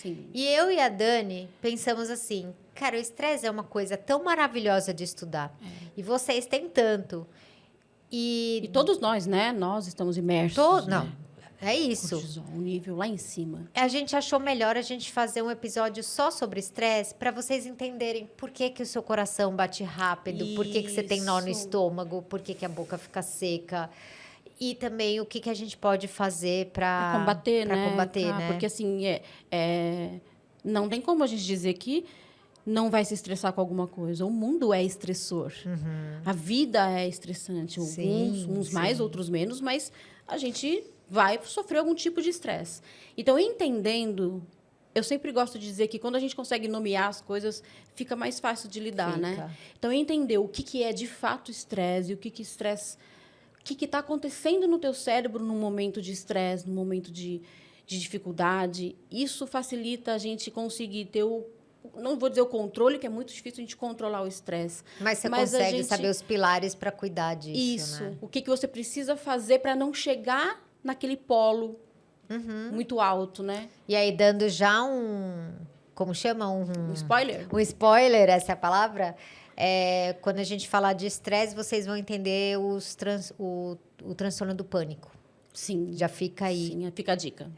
Sim. E eu e a Dani pensamos assim, cara, o estresse é uma coisa tão maravilhosa de estudar. E vocês têm tanto. E todos nós, né? Nós estamos imersos, Não, né? é isso. Cortisol, um nível lá em cima. A gente achou melhor a gente fazer um episódio só sobre estresse para vocês entenderem por que, que o seu coração bate rápido, por que, que você tem nó no Isso. estômago, por que, que a boca fica seca. E também o que, que a gente pode fazer para combater, né? combater, né? Porque assim, não tem como a gente dizer que não vai se estressar com alguma coisa. O mundo é estressor. A vida é estressante. Uns mais, outros menos, mas a gente vai sofrer algum tipo de estresse. Então, entendendo, eu sempre gosto de dizer que quando a gente consegue nomear as coisas, fica mais fácil de lidar, né? Então, entender o que é de fato estresse, o que estresse, o que está acontecendo no teu cérebro no momento de estresse, no momento de dificuldade, isso facilita a gente conseguir ter não vou dizer o controle, que é muito difícil a gente controlar o estresse. Mas você consegue saber os pilares para cuidar disso, isso, né? O que você precisa fazer para não chegar naquele polo muito alto, né? E aí, dando já como chama? Um spoiler? Um spoiler, essa é a palavra. Quando a gente falar de estresse, vocês vão entender o transtorno do pânico. Sim. Já fica aí. Sim, fica a dica.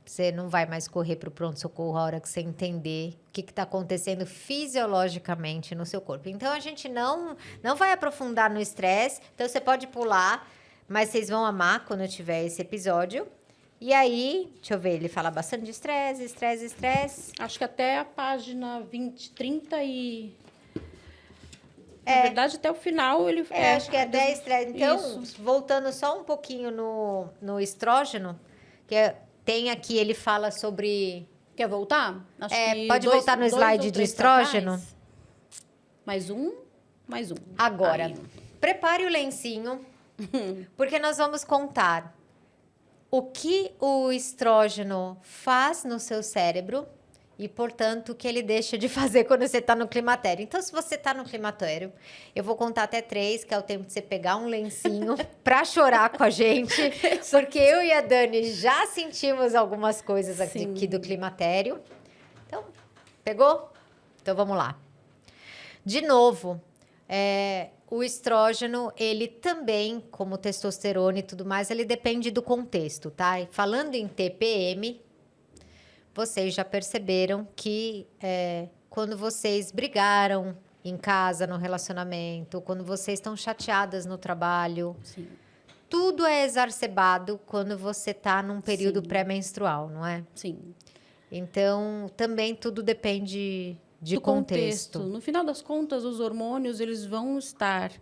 Você não vai mais correr para o pronto-socorro a hora que você entender o que está acontecendo fisiologicamente no seu corpo. Então, a gente não vai aprofundar no estresse. Então, você pode pular, mas vocês vão amar quando eu tiver esse episódio. E aí, deixa eu ver, ele fala bastante de estresse. Acho que até a página 20, 30 e... Na verdade, até o final ele... acho que é até estresse. Então, voltando só um pouquinho no estrógeno, tem aqui, ele fala sobre... Quer voltar? Acho que pode voltar no slide de estrógeno. Mais um. Agora, Aí. Prepare o lencinho, porque nós vamos contar o que o estrógeno faz no seu cérebro e, portanto, o que ele deixa de fazer quando você está no climatério. Então, se você está no climatério, eu vou contar até 3, que é o tempo de você pegar um lencinho para chorar com a gente, porque eu e a Dani já sentimos algumas coisas aqui do climatério. Então, pegou? Então, vamos lá. De novo, o estrógeno, ele também, como testosterona e tudo mais, ele depende do contexto, tá? E falando em TPM, vocês já perceberam que quando vocês brigaram em casa, no relacionamento, quando vocês estão chateadas no trabalho, tudo é exacerbado quando você está num período pré-menstrual, não é? Sim. Então, também tudo depende de contexto. No final das contas, os hormônios eles vão estar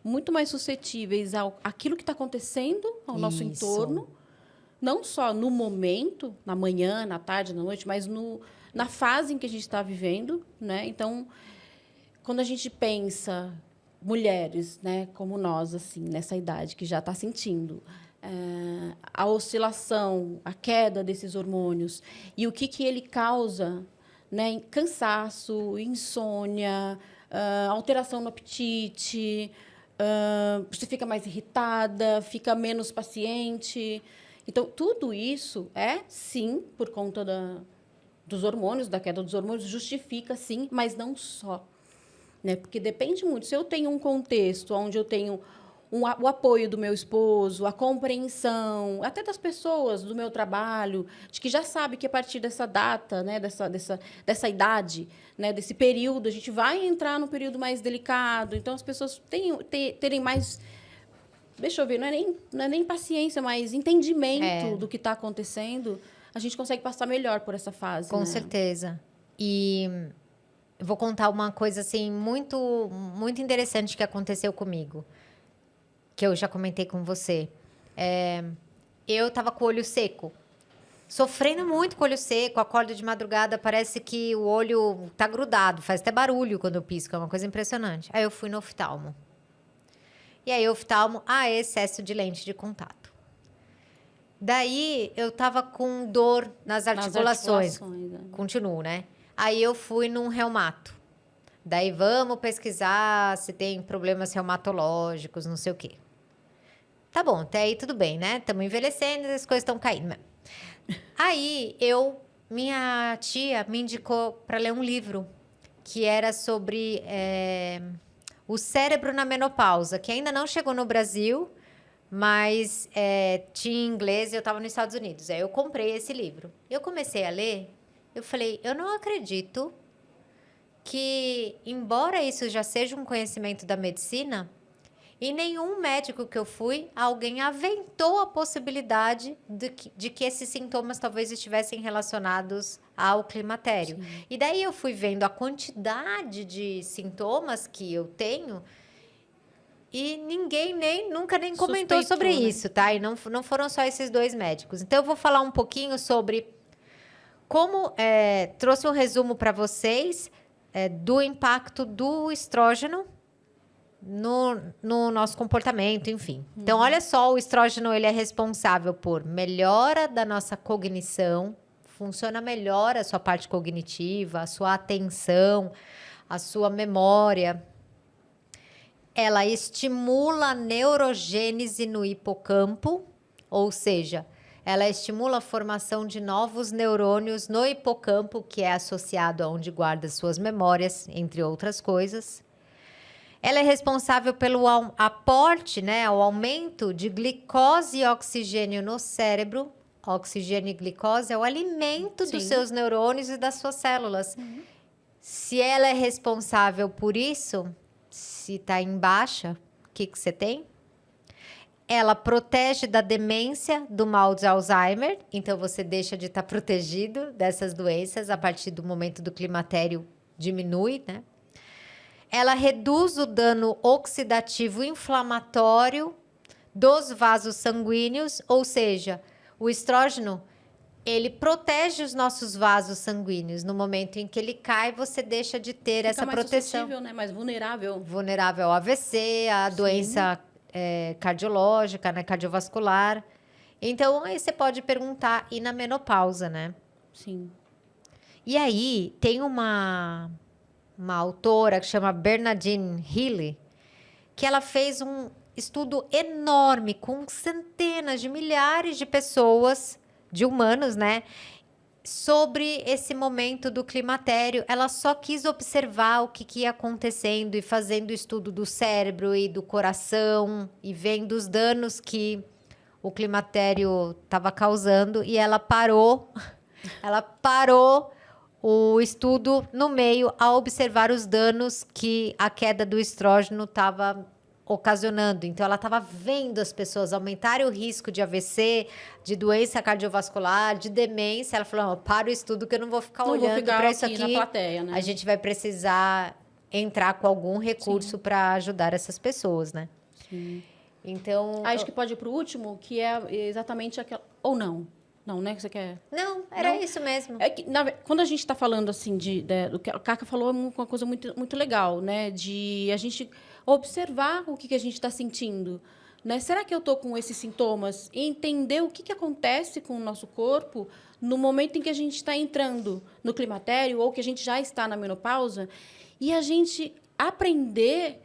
muito mais suscetíveis àquilo que está acontecendo ao nosso entorno, não só no momento, na manhã, na tarde, na noite, mas na fase em que a gente está vivendo, né? Então, quando a gente pensa mulheres, né, como nós, assim, nessa idade que já está sentindo a oscilação, a queda desses hormônios e o que ele causa, né, cansaço, insônia, alteração no apetite, você fica mais irritada, fica menos paciente. Então, tudo isso sim, por conta dos hormônios, da queda dos hormônios, justifica, sim, mas não só. Né? Porque depende muito. Se eu tenho um contexto onde eu tenho o apoio do meu esposo, a compreensão, até das pessoas do meu trabalho, de que já sabe que a partir dessa data, né, dessa idade, né, desse período, a gente vai entrar num período mais delicado. Então, as pessoas terem mais... Deixa eu ver, não é nem paciência, mas entendimento do que está acontecendo, a gente consegue passar melhor por essa fase. Com certeza. E eu vou contar uma coisa assim, muito, muito interessante que aconteceu comigo, que eu já comentei com você. Eu estava com o olho seco, sofrendo muito com o olho seco, acordo de madrugada, parece que o olho tá grudado, faz até barulho quando eu pisco, é uma coisa impressionante. Aí eu fui no oftalmo. E aí, oftalmo, excesso de lente de contato. Daí, eu tava com dor nas articulações. Continuo, né? Aí, eu fui num reumato. Daí, vamos pesquisar se tem problemas reumatológicos, não sei o quê. Tá bom, até aí tudo bem, né? Estamos envelhecendo, as coisas estão caindo. Aí, eu minha tia me indicou para ler um livro que era sobre o cérebro na menopausa, que ainda não chegou no Brasil, mas tinha em inglês e eu estava nos Estados Unidos. Aí eu comprei esse livro. Eu comecei a ler, eu falei, eu não acredito que, embora isso já seja um conhecimento da medicina, em nenhum médico que eu fui, alguém aventou a possibilidade de que esses sintomas talvez estivessem relacionados ao climatério. Sim. E daí eu fui vendo a quantidade de sintomas que eu tenho e ninguém nunca comentou sobre isso, tá? E não foram só esses 2 médicos. Então eu vou falar um pouquinho sobre como trouxe um resumo para vocês do impacto do estrógeno no nosso comportamento, enfim. Então, olha só, o estrógeno ele é responsável por melhora da nossa cognição, funciona melhor a sua parte cognitiva, a sua atenção, a sua memória. Ela estimula a neurogênese no hipocampo, ou seja, ela estimula a formação de novos neurônios no hipocampo, que é associado a onde guarda suas memórias, entre outras coisas. Ela é responsável pelo aporte, né, o aumento de glicose e oxigênio no cérebro. Oxigênio e glicose é o alimento dos seus neurônios e das suas células. Se ela é responsável por isso, se está em baixa, o que você tem? Ela protege da demência, do mal de Alzheimer. Então, você deixa de estar protegido dessas doenças a partir do momento do climatério diminui, né? Ela reduz o dano oxidativo inflamatório dos vasos sanguíneos, ou seja, o estrógeno, ele protege os nossos vasos sanguíneos. No momento em que ele cai, você deixa de ter essa proteção. Mais suscetível, né? Mais vulnerável. Vulnerável ao AVC, à doença cardiológica, né? Cardiovascular. Então, aí você pode perguntar, e na menopausa, né? Sim. E aí, tem uma autora que chama Bernadine Healy, que ela fez um estudo enorme com centenas de milhares de pessoas, de humanos, né? Sobre esse momento do climatério. Ela só quis observar o que ia acontecendo e fazendo estudo do cérebro e do coração e vendo os danos que o climatério estava causando, e ela parou o estudo no meio a observar os danos que a queda do estrógeno estava ocasionando. Então, ela estava vendo as pessoas aumentarem o risco de AVC, de doença cardiovascular, de demência. Ela falou, para o estudo que eu não vou ficar olhando para isso aqui. Na plateia, né? A gente vai precisar entrar com algum recurso para ajudar essas pessoas, né? Sim. Então... Acho que pode ir para o último, que é exatamente aquela... Ou não? Não, né? Que você quer... Não, era isso mesmo. É que, quando a gente está falando, assim, do que a Cacá falou, é uma coisa muito, muito legal, né? De a gente observar o que a gente está sentindo, né? Será que eu estou com esses sintomas? E entender o que acontece com o nosso corpo no momento em que a gente está entrando no climatério ou que a gente já está na menopausa, e a gente aprender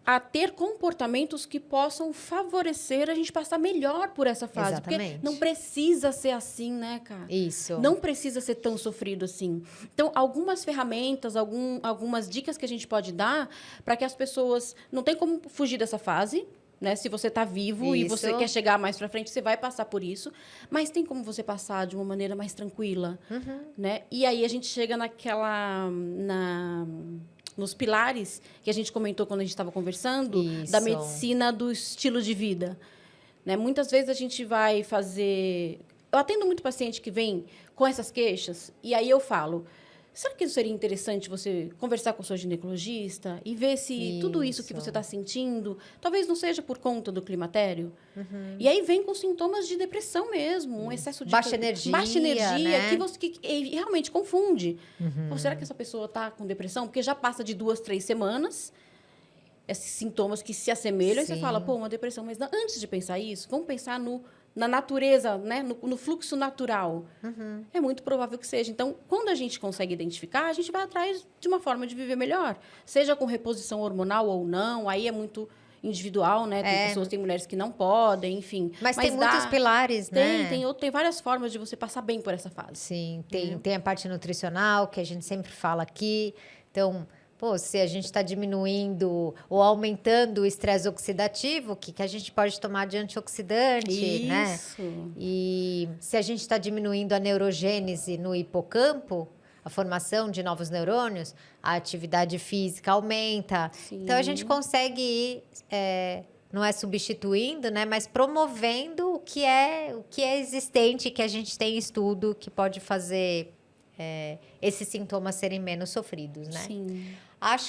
a ter comportamentos que possam favorecer a gente passar melhor por essa fase. Exatamente. Porque não precisa ser assim, né, cara? Isso. Não precisa ser tão sofrido assim. Então, algumas ferramentas, algumas dicas que a gente pode dar para que as pessoas... Não tem como fugir dessa fase, né? Se você está vivo e você quer chegar mais para frente, você vai passar por isso. Mas tem como você passar de uma maneira mais tranquila, né? E aí a gente chega nos pilares que a gente comentou quando a gente estava conversando, da medicina do estilo de vida, né? Muitas vezes a gente vai fazer... Eu atendo muito paciente que vem com essas queixas, e aí eu falo, será que seria interessante você conversar com o seu ginecologista e ver se tudo isso que você está sentindo, talvez não seja por conta do climatério? E aí vem com sintomas de depressão mesmo, um excesso de... Baixa energia, né? que realmente confunde. Ou será que essa pessoa está com depressão? Porque já passa de 2, 3 semanas, esses sintomas que se assemelham, e você fala, pô, uma depressão. Mas não, antes de pensar isso, vamos pensar na natureza, né? no fluxo natural. É muito provável que seja. Então, quando a gente consegue identificar, a gente vai atrás de uma forma de viver melhor. Seja com reposição hormonal ou não, aí é muito individual, né? Tem pessoas, tem mulheres que não podem, enfim. Mas tem muitos pilares, né? Tem várias formas de você passar bem por essa fase. Sim, tem a parte nutricional, que a gente sempre fala aqui. Então, pô, se a gente está diminuindo ou aumentando o estresse oxidativo, o que a gente pode tomar de antioxidante, né? Isso. E se a gente está diminuindo a neurogênese no hipocampo, a formação de novos neurônios, a atividade física aumenta. Sim. Então, a gente consegue ir, não é substituindo, né? Mas promovendo o que é existente, que a gente tem estudo, que pode fazer esses sintomas serem menos sofridos, né? Sim. Acho